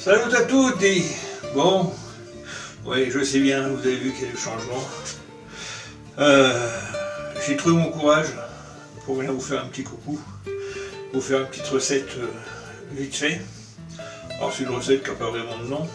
Salut à toutes et bon, oui je sais bien, vous avez vu qu'il y a du changement. J'ai trouvé mon courage pour venir vous faire un petit coucou, vous faire une petite recette vite fait. Alors c'est une recette qui n'a pas vraiment de nom.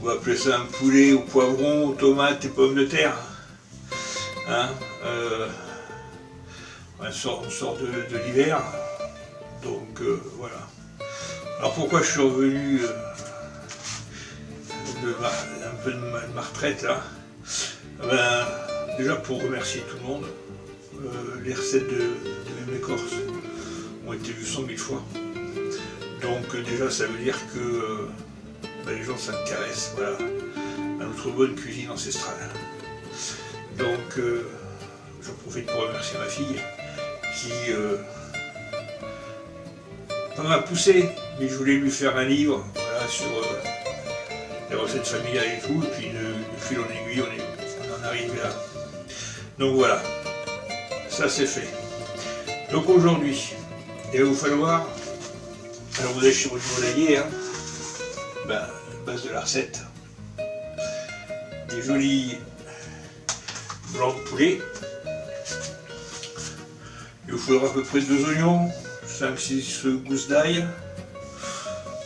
On va appeler ça un poulet au poivron, aux tomates et pommes de terre. Hein, on sort de l'hiver. Donc voilà. Alors pourquoi je suis revenu un peu de ma retraite là, ben, déjà pour remercier tout le monde. Les recettes de mes Corse ont été vues 100 000 fois. Donc déjà ça veut dire que ben, les gens s'intéressent, voilà, à notre bonne cuisine ancestrale. Donc j'en profite pour remercier ma fille qui pas m'a poussé, mais je voulais lui faire un livre, voilà, sur les recettes familiales et tout, et puis de fil en aiguille on en arrive là. Donc voilà, ça c'est fait. Donc aujourd'hui, il va vous falloir, alors vous avez chez votre volailler, hein, ben, base de la recette, des jolis blancs de poulet. Il vous faudra à peu près 2 oignons, 5-6 gousses d'ail,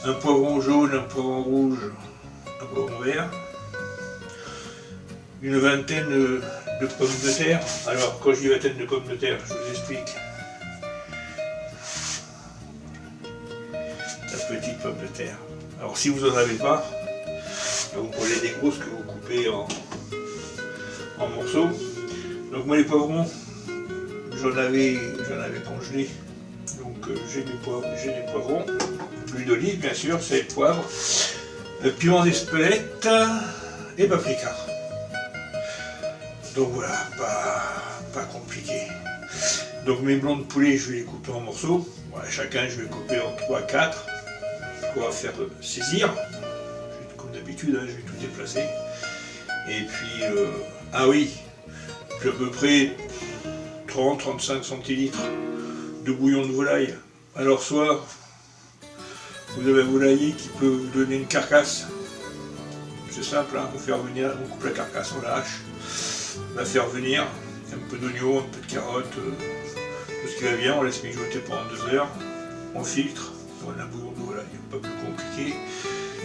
un poivron jaune, un poivron rouge, un poivron vert, une vingtaine de pommes de terre. Alors quand je dis vingtaine de pommes de terre, je vous explique. La petite pomme de terre. Alors si vous n'en avez pas, vous prenez des grosses que vous coupez en morceaux. Donc moi les poivrons, j'en avais congelé. Donc j'ai des poivrons, l'huile d'olive bien sûr, sel, poivre, piment d'Espelette et paprika. Donc voilà, pas compliqué. Donc mes blancs de poulet, je vais les couper en morceaux. Voilà, chacun je vais couper en 3-4 pour faire saisir. Comme d'habitude, hein, je vais tout déplacer. Et puis, ah oui, puis à peu près 30-35 centilitres de bouillon de volaille. Alors soit vous avez un volailler qui peut vous donner une carcasse. C'est simple, hein, on coupe la carcasse, on la hache, on va faire venir un peu d'oignon, un peu de carotte, tout ce qui va bien, on laisse mijoter pendant 2 heures, on filtre, on a un bouillon de volaille, pas plus compliqué.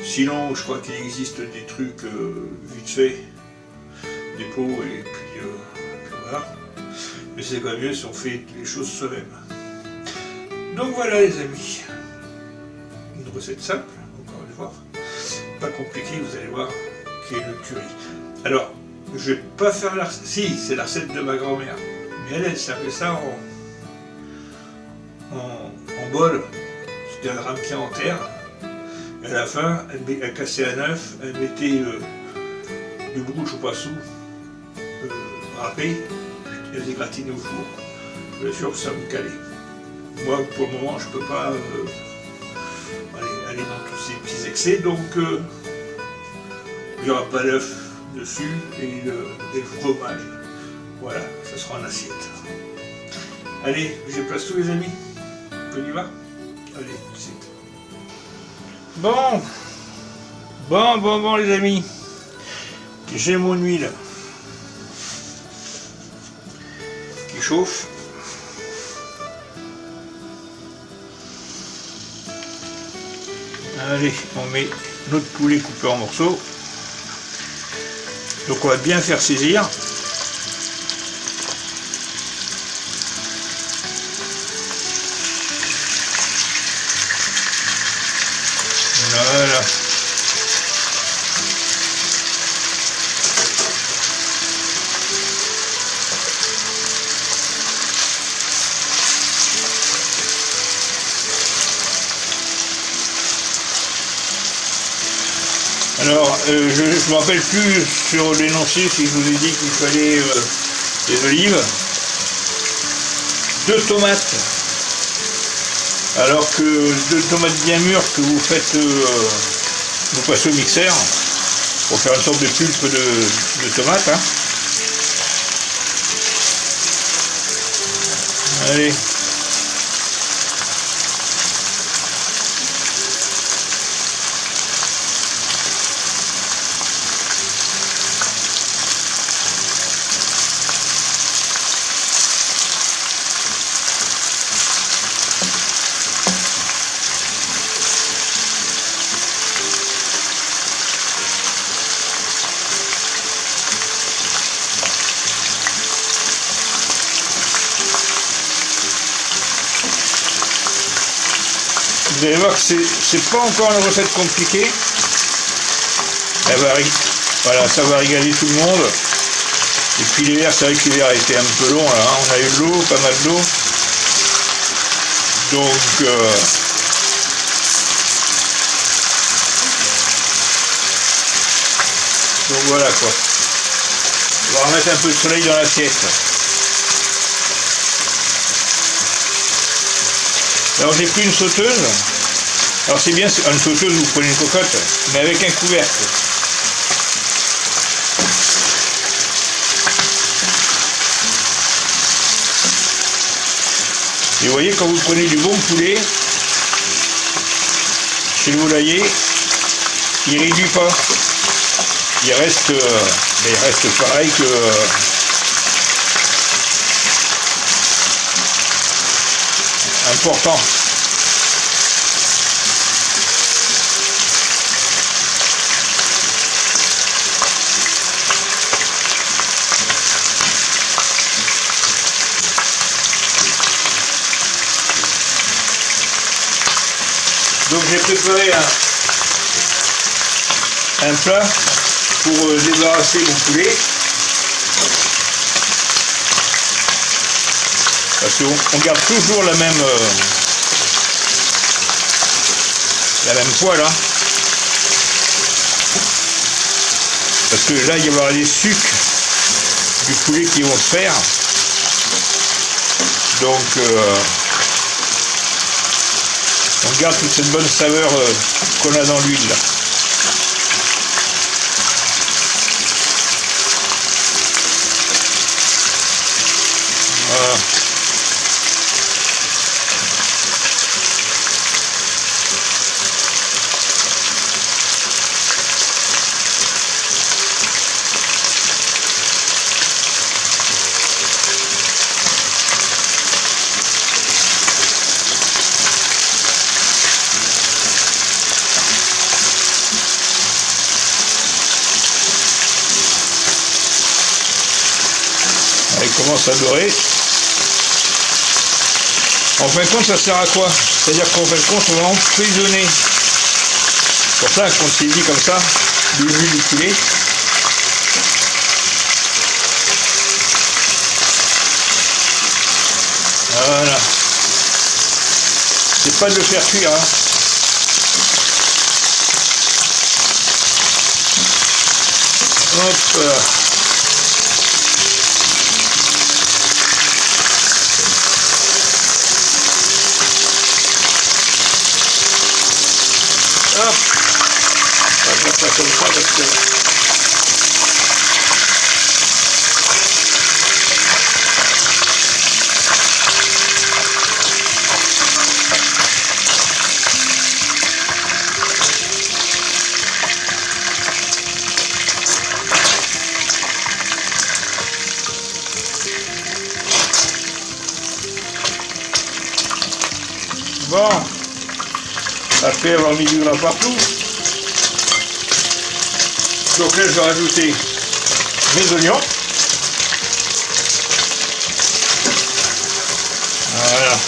Sinon, je crois qu'il existe des trucs vite fait, des pots et puis voilà. Mais c'est quand même mieux si on fait les choses soi-même. Donc voilà les amis, une recette simple, encore une fois, pas compliquée, vous allez voir, qui est le curry. Alors, je vais pas faire la recette, si, c'est la recette de ma grand-mère, mais elle servait ça en bol, c'était un ramequin en terre, et à la fin, elle cassait un œuf, elle mettait du brouche au poisson, râpé, elle les gratinait au four, bien sûr que ça me calait. Moi, pour le moment, je ne peux pas aller dans tous ces petits excès, donc il n'y aura pas d'œuf dessus et le fromage. Voilà, ça sera en assiette. Allez, je place tous les amis. On y va? Allez, c'est bon les amis. J'ai mon huile qui chauffe. Allez, on met notre poulet coupé en morceaux. Donc on va bien faire saisir. Voilà. Alors, je ne me rappelle plus sur l'énoncé si je vous ai dit qu'il fallait des olives, 2 tomates, alors que 2 tomates bien mûres que vous faites, vous passez au mixeur pour faire une sorte de pulpe de tomate. Hein. Allez. Vous allez voir que c'est pas encore une recette compliquée. Voilà, ça va régaler tout le monde. Et puis l'hiver, c'est vrai que l'hiver a été un peu long là, hein. On a eu de l'eau, pas mal d'eau. Donc voilà quoi. On va remettre un peu de soleil dans l'assiette. Alors j'ai pris une sauteuse. Alors c'est bien, une sauteuse, vous prenez une cocotte, mais avec un couvercle. Et vous voyez, quand vous prenez du bon poulet, chez le volailler, il ne réduit pas. Il reste pareil que... important. Donc j'ai préparé un plat pour débarrasser mon poulet. Parce qu'on garde toujours la même poêle, hein. Parce que là il va y avoir les sucs du poulet qui vont se faire. Donc on garde toute cette bonne saveur qu'on a dans l'huile là. Voilà. Elle commence à dorer. En fin de compte, ça sert à quoi? C'est-à-dire qu'en fin de compte, on va emprisonner. C'est pour ça qu'on s'est dit comme ça, de l'huile du poulet. Voilà. C'est pas de le faire cuire, hein. Hop là. Hop. On va faire ça comme ça parce que... Bon, après avoir mis du gras partout, donc là je vais rajouter mes oignons. Voilà.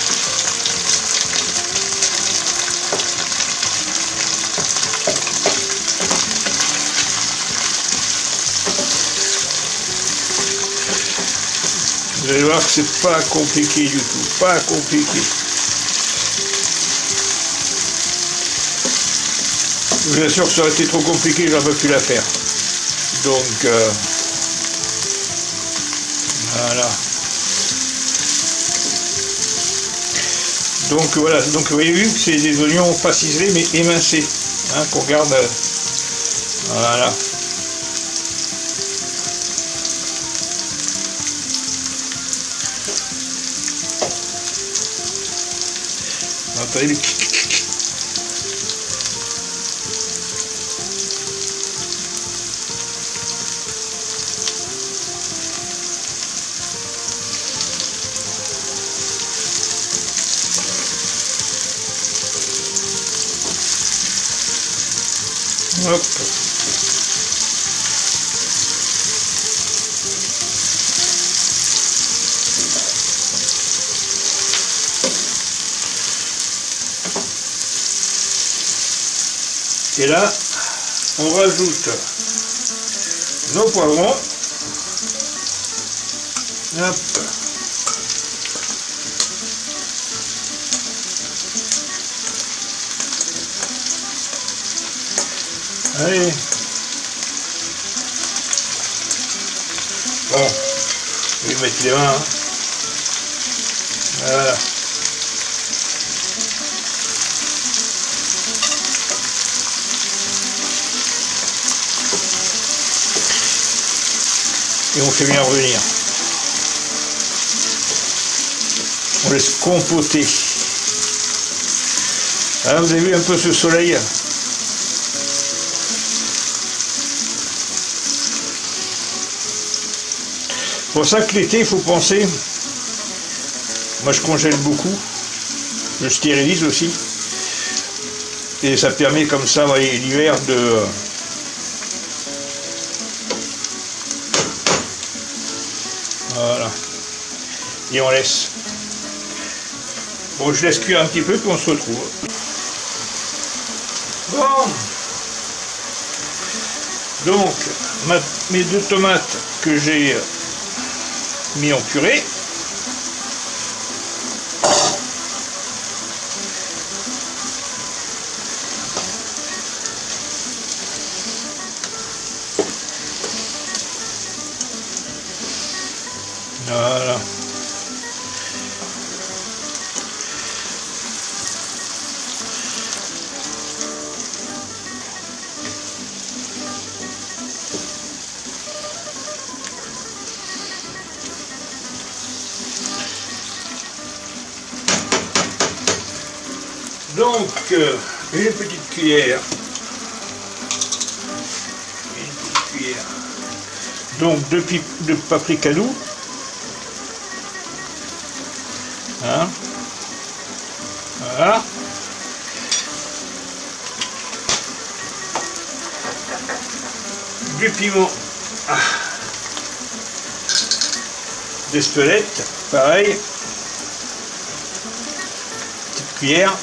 Vous allez voir que c'est pas compliqué du tout, pas compliqué. Je vous assure que ça aurait été trop compliqué, j'aurais pas pu la faire. Donc, voilà. Donc voilà, donc vous avez vu que c'est des oignons pas ciselés mais émincés, hein, qu'on garde. Voilà. Entendez le kick. Hop. Et là, on rajoute nos poivrons. Hop. Allez. Bon, je vais mettre les mains. Hein. Voilà. Et on fait bien revenir. On laisse compoter. Ah, vous avez vu un peu ce soleil? C'est pour ça que l'été, il faut penser. Moi, je congèle beaucoup. Je stérilise aussi. Et ça permet comme ça, vous voyez, l'hiver de... Voilà. Et on laisse. Bon, je laisse cuire un petit peu, puis on se retrouve. Bon. Donc, mes 2 tomates que j'ai mis en purée. Voilà. Donc, une petite cuillère. Donc, de paprika doux. Hein? Voilà. Du piment d'Espelette, pareil. Petite cuillère.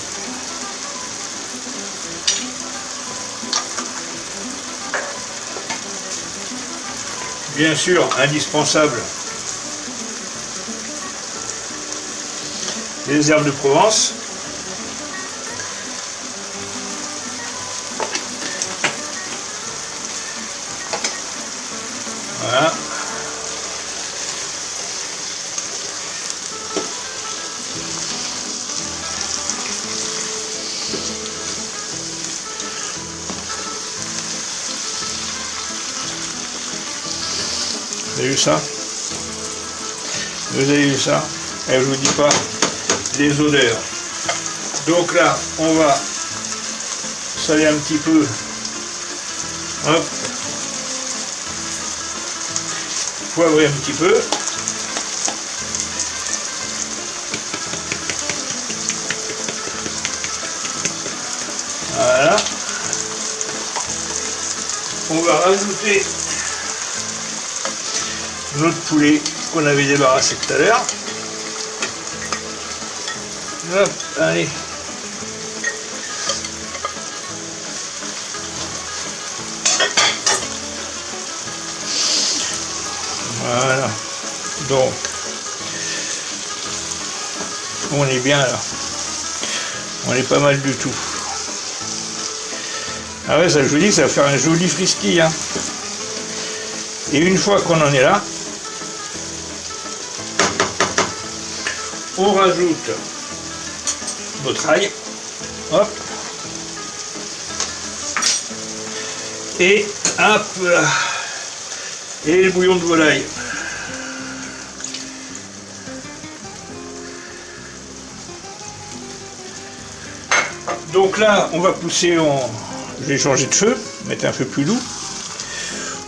Bien sûr, indispensable, les herbes de Provence. Voilà. Vous avez vu ça? Vous avez vu ça? Et je vous dis pas les odeurs. Donc là, on va saler un petit peu. Hop. Poivrer un petit peu. Voilà. On va rajouter notre poulet qu'on avait débarrassé tout à l'heure. Hop, allez. Voilà. Donc, on est bien là. On est pas mal du tout. Ah ouais, ça je vous dis, ça va faire un joli frisky. Hein. Et une fois qu'on en est là, on rajoute notre ail, hop, et hop, et le bouillon de volaille. Donc là, on va pousser en... Je vais changer de feu, mettre un feu plus doux.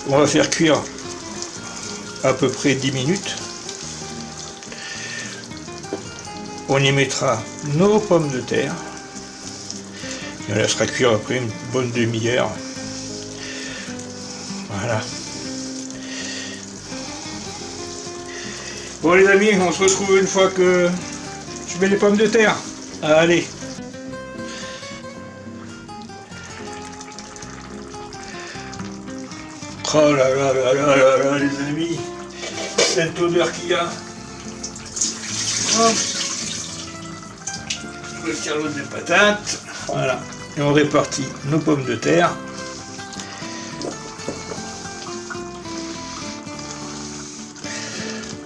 On va faire cuire à peu près 10 minutes. On y mettra nos pommes de terre. Et on laissera cuire après une bonne demi-heure. Voilà. Bon les amis, on se retrouve une fois que je mets les pommes de terre. Allez. Oh là là là là là là, les amis, cette odeur qu'il y a. Hop. Je retire l'autre des patates. Voilà. Et on répartit nos pommes de terre.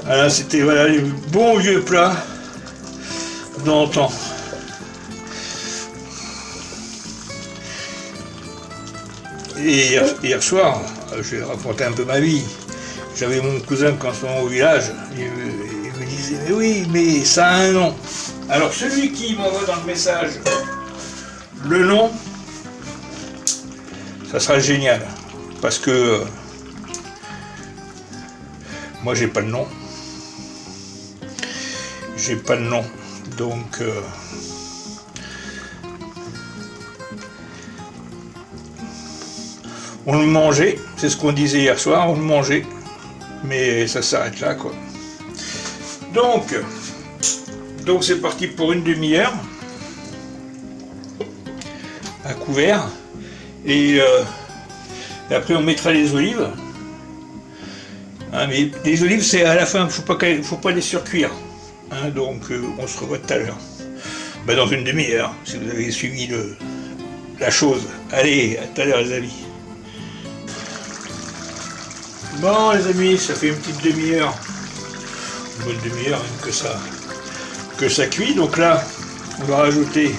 Voilà, c'était voilà, les bons vieux plats d'antan. Et hier soir, je vais raconter un peu ma vie. J'avais mon cousin quand on est au village, il me disait mais oui, mais ça a un nom. Alors celui qui m'envoie dans le message le nom, ça sera génial. Parce que moi j'ai pas de nom. J'ai pas de nom. Donc on le mangeait, c'est ce qu'on disait hier soir, on le mangeait, mais ça s'arrête là quoi. Donc c'est parti pour une demi-heure à couvert, et après on mettra les olives. Hein, mais les olives c'est à la fin, faut pas les surcuire. Hein, donc on se revoit tout à l'heure. Ben, dans une demi-heure, si vous avez suivi la chose. Allez, à tout à l'heure les amis. Bon les amis, ça fait une petite demi-heure, une bonne demi-heure même que ça cuit. Donc là, on va rajouter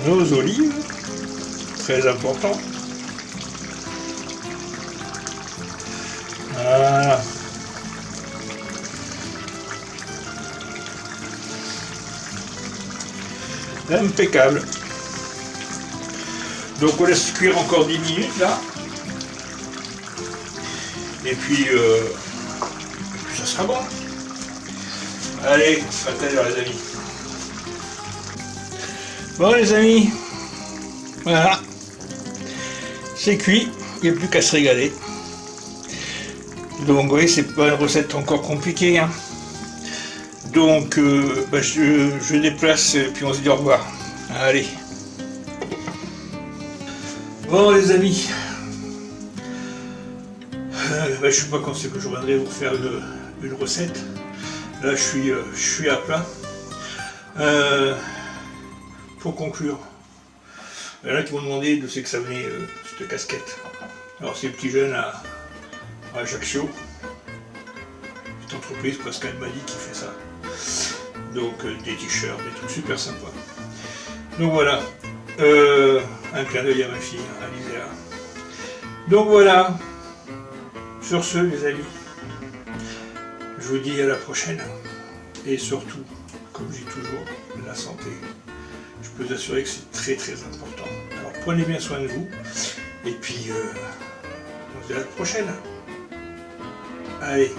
nos olives, très important. Voilà. Impeccable. Donc on laisse cuire encore 10 minutes là. Et puis ça sera bon. Allez, à tout à l'heure les amis. Bon les amis, voilà. C'est cuit, il n'y a plus qu'à se régaler. Donc vous voyez, c'est pas une recette encore compliquée. Hein. Donc je déplace et puis on se dit au revoir. Allez. Bon les amis. Je sais pas quand c'est que je reviendrai vous faire une recette. Là je suis à plat. Pour conclure, il y en a qui m'ont demandé de ce que ça venait cette casquette. Alors c'est le petit jeune à Ajaccio, cette entreprise Pascal m'a dit qui fait ça. Donc des t-shirts, des trucs super sympas. Donc voilà, un clin d'œil à ma fille, Alizéa. Donc voilà. Sur ce, les amis, je vous dis à la prochaine. Et surtout, comme je dis toujours, la santé. Je peux vous assurer que c'est très très important. Alors prenez bien soin de vous. Et puis, on se dit à la prochaine. Allez.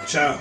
Ciao.